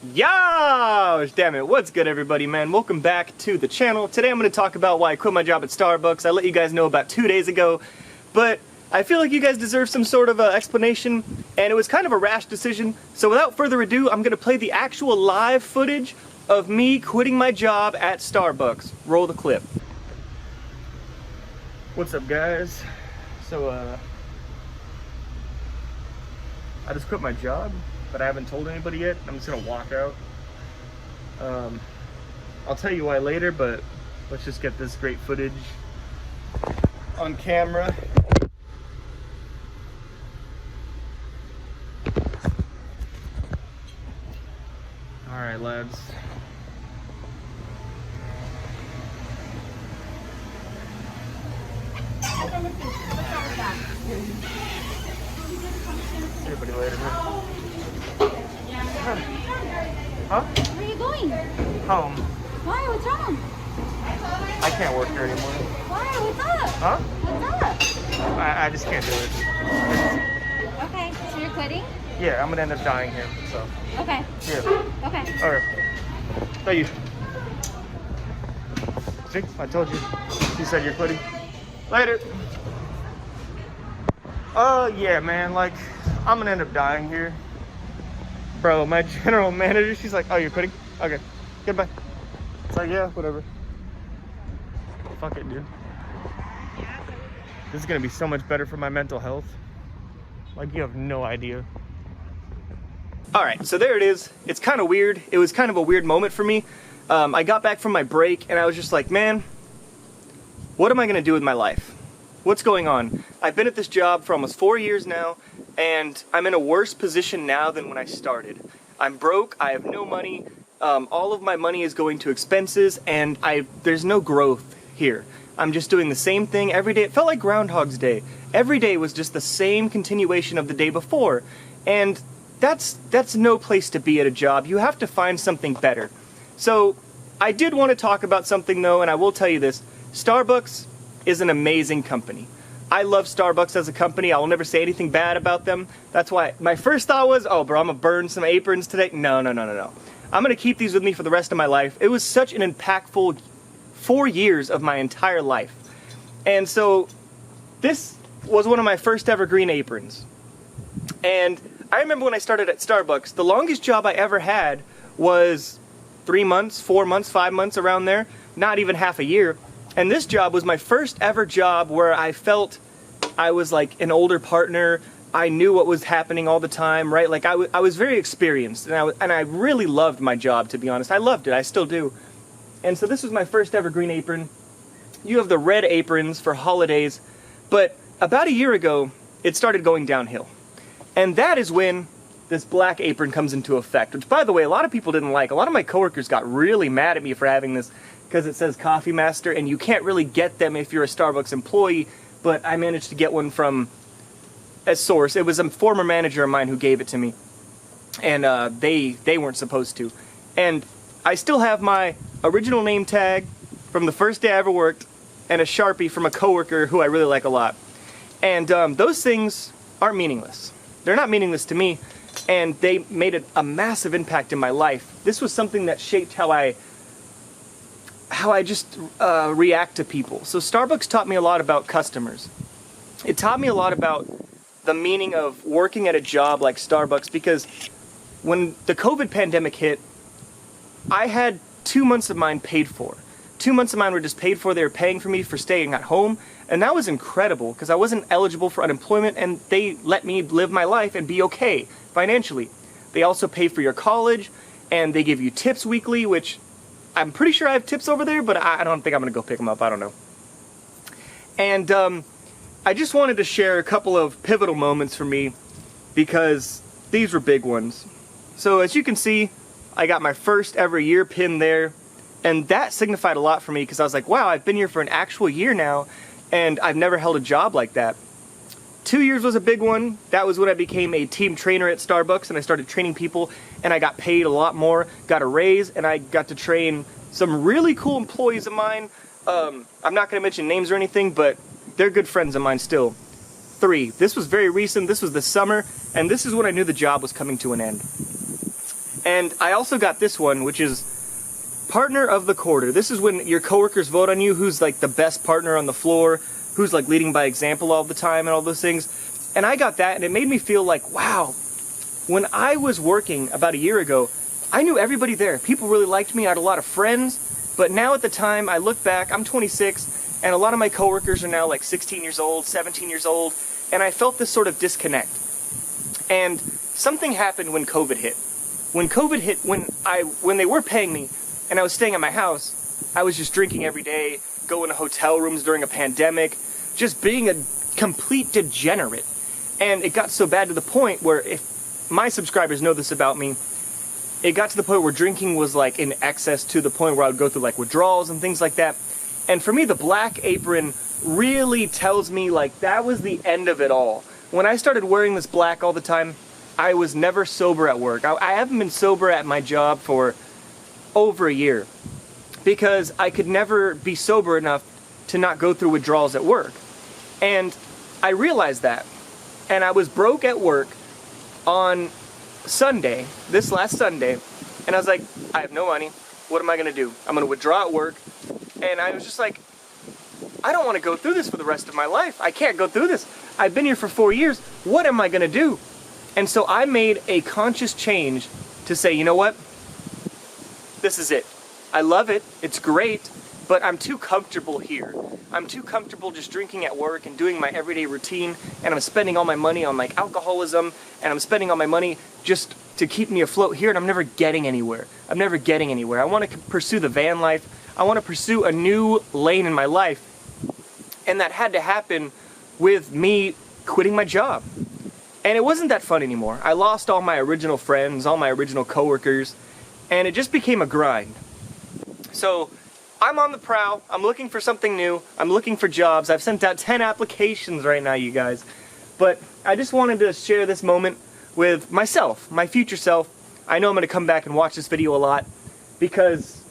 Yosh! Damn it, what's good everybody, man? Welcome back to the channel. Today I'm going to talk about why I quit my job at Starbucks. I let you guys know about 2 days ago, but I feel like you guys deserve some sort of explanation, and it was kind of a rash decision. So without further ado, I'm going to play the actual live footage of me quitting my job at Starbucks. Roll the clip. What's up, guys? So, I just quit my job, but I haven't told anybody yet. I'm just gonna walk out. I'll tell you why later, but let's just get this great footage on camera. All right, lads. Everybody later, man. Huh? Where are you going? Home. Why? What's wrong? I can't work here anymore. Why? What's up? Huh? What's up? I just can't do it. Okay, so you're quitting? Yeah, I'm gonna end up dying here, so. Okay. Yeah. Okay. Alright. Thank you. See? I told you. You said you're quitting. Later. Yeah, man, like, I'm gonna end up dying here. Bro, my general manager, she's like, oh, you're quitting? Okay, goodbye. It's like, yeah, whatever. Fuck it, dude. This is gonna be so much better for my mental health. Like, you have no idea. All right, so there it is. It's kind of weird. It was kind of a weird moment for me. I got back from my break and I was just like, man, what am I gonna do with my life? What's going on? I've been at this job for almost 4 years now, and I'm in a worse position now than when I started. I'm broke, I have no money, all of my money is going to expenses, and there's no growth here. I'm just doing the same thing every day. It felt like Groundhog's Day. Every day was just the same continuation of the day before, and that's no place to be at a job. You have to find something better. So I did want to talk about something though, and I will tell you this. Starbucks is an amazing company. I love Starbucks as a company. I will never say anything bad about them. That's why my first thought was, oh bro, I'm gonna burn some aprons today. No. I'm gonna keep these with me for the rest of my life. It was such an impactful 4 years of my entire life. And so this was one of my first ever green aprons. And I remember when I started at Starbucks, the longest job I ever had was 3 months, 4 months, 5 months, around there. Not even half a year. And this job was my first ever job where I felt I was like an older partner. I knew what was happening all the time, right? Like I was very experienced, and I really loved my job, to be honest. I loved it, I still do. And so this was my first ever green apron. You have the red aprons for holidays, but about a year ago, it started going downhill. And that is when this black apron comes into effect, which, by the way, a lot of people didn't like. A lot of my coworkers got really mad at me for having this, because it says Coffee Master, and you can't really get them if you're a Starbucks employee, but I managed to get one from a source. It was a former manager of mine who gave it to me, and they weren't supposed to. And I still have my original name tag from the first day I ever worked, and a Sharpie from a coworker who I really like a lot. And those things are meaningless. They're not meaningless to me, and they made a massive impact in my life. This was something that shaped how I just react to people. So Starbucks taught me a lot about customers. It taught me a lot about the meaning of working at a job like Starbucks, because when the COVID pandemic hit, I had 2 months of mine paid for. 2 months of mine were just paid for. They were paying for me for staying at home, and that was incredible because I wasn't eligible for unemployment, and they let me live my life and be okay financially. They also pay for your college, and they give you tips weekly, which I'm pretty sure I have tips over there, but I don't think I'm gonna go pick them up. I don't know. And I just wanted to share a couple of pivotal moments for me, because these were big ones. So as you can see, I got my first ever year pin there, and that signified a lot for me, because I was like, wow, I've been here for an actual year now, and I've never held a job like that. 2 years was a big one. That was when I became a team trainer at Starbucks, and I started training people, and I got paid a lot more, got a raise, and I got to train some really cool employees of mine. I'm not going to mention names or anything, but they're good friends of mine still. 3, this was very recent. This was the summer, and this is when I knew the job was coming to an end. And I also got this one, which is partner of the quarter. This is when your coworkers vote on you, who's like the best partner on the floor, who's like leading by example all the time and all those things. And I got that, and it made me feel like, wow, when I was working about a year ago, I knew everybody there. People really liked me. I had a lot of friends. But now at the time, I look back, I'm 26, and a lot of my coworkers are now like 16 years old, 17 years old, and I felt this sort of disconnect. And something happened when COVID hit. When COVID hit, when they were paying me, and I was staying at my house, I was just drinking every day, going to hotel rooms during a pandemic, just being a complete degenerate. And it got so bad to the point where, if my subscribers know this about me, it got to the point where drinking was like in excess, to the point where I would go through like withdrawals and things like that. And for me, the black apron really tells me like that was the end of it all. When I started wearing this black all the time, I was never sober at work. I haven't been sober at my job for over a year because I could never be sober enough to not go through withdrawals at work. And I realized that. And I was broke at work on Sunday, this last Sunday, and I was like, I have no money. What am I gonna do? I'm gonna withdraw at work. And I was just like, I don't want to go through this for the rest of my life. I can't go through this. I've been here for 4 years. What am I gonna do? And so I made a conscious change to say, you know what? This is it. I love it. It's great, but I'm too comfortable here. I'm too comfortable just drinking at work and doing my everyday routine, and I'm spending all my money on like alcoholism, and I'm spending all my money just to keep me afloat here, and I'm never getting anywhere. I'm never getting anywhere. I want to pursue the van life. I want to pursue a new lane in my life, and that had to happen with me quitting my job. And it wasn't that fun anymore. I lost all my original friends, all my original coworkers, and it just became a grind. So I'm on the prowl. I'm looking for something new. I'm looking for jobs. I've sent out 10 applications right now, you guys. But I just wanted to share this moment with myself, my future self. I know I'm going to come back and watch this video a lot because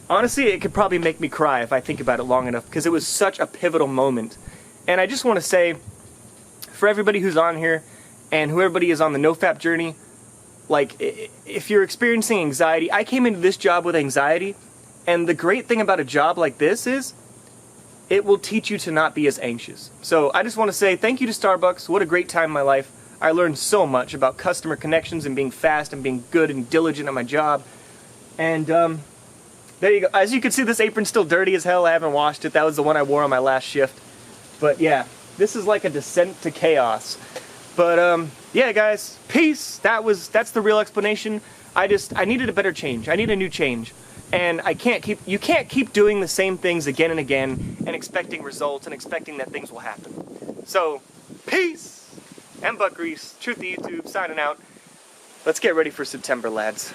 honestly, it could probably make me cry if I think about it long enough because it was such a pivotal moment. And I just want to say, for everybody who's on here and who everybody is on the NoFap journey, like, if you're experiencing anxiety, I came into this job with anxiety, and the great thing about a job like this is it will teach you to not be as anxious. So I just want to say thank you to Starbucks. What a great time in my life. I learned so much about customer connections and being fast and being good and diligent at my job. And there you go. As you can see, this apron's still dirty as hell. I haven't washed it. That was the one I wore on my last shift. But yeah, this is like a descent to chaos. But yeah, guys, peace. That's the real explanation. I needed a better change. I need a new change. And you can't keep doing the same things again and again and expecting results and expecting that things will happen. So, peace. And Butt Grease, Truth to YouTube, signing out. Let's get ready for September, lads.